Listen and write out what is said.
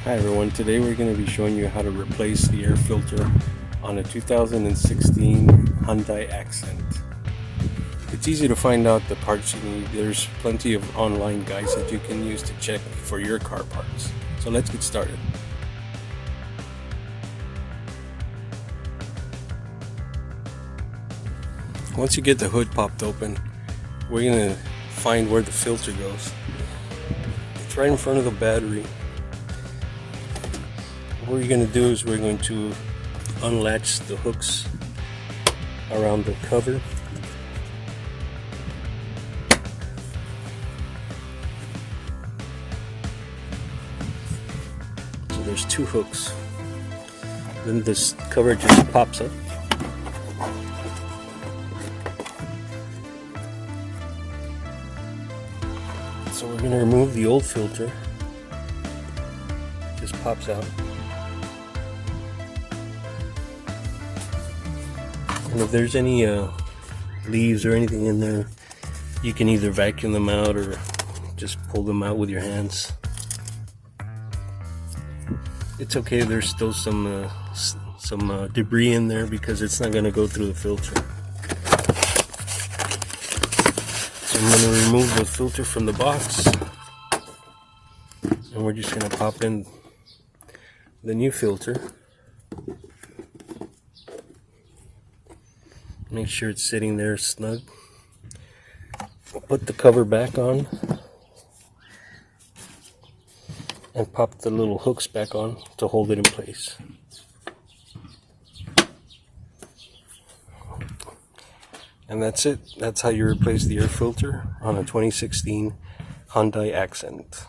Hi everyone, today we're going to be showing you how to replace the air filter on a 2016 Hyundai Accent. It's easy to find out the parts you need. There's plenty of online guides that you can use to check for your car parts. So let's get started. Once you get the hood popped open, we're going to find where the filter goes. It's right in front of the battery. What we're going to do is we're going to unlatch the hooks around the cover. So there's two hooks. Then this cover just pops up. So we're going to remove the old filter. Just pops out. And if there's any leaves or anything in there, you can either vacuum them out or just pull them out with your hands. It's okay if there's still some debris in there because it's not going to go through the filter. So I'm going to remove the filter from the box, and we're just going to pop in the new filter. Make sure it's sitting there snug. Put the cover back on and pop the little hooks back on to hold it in place. And that's it. That's how you replace the air filter on a 2016 Hyundai Accent.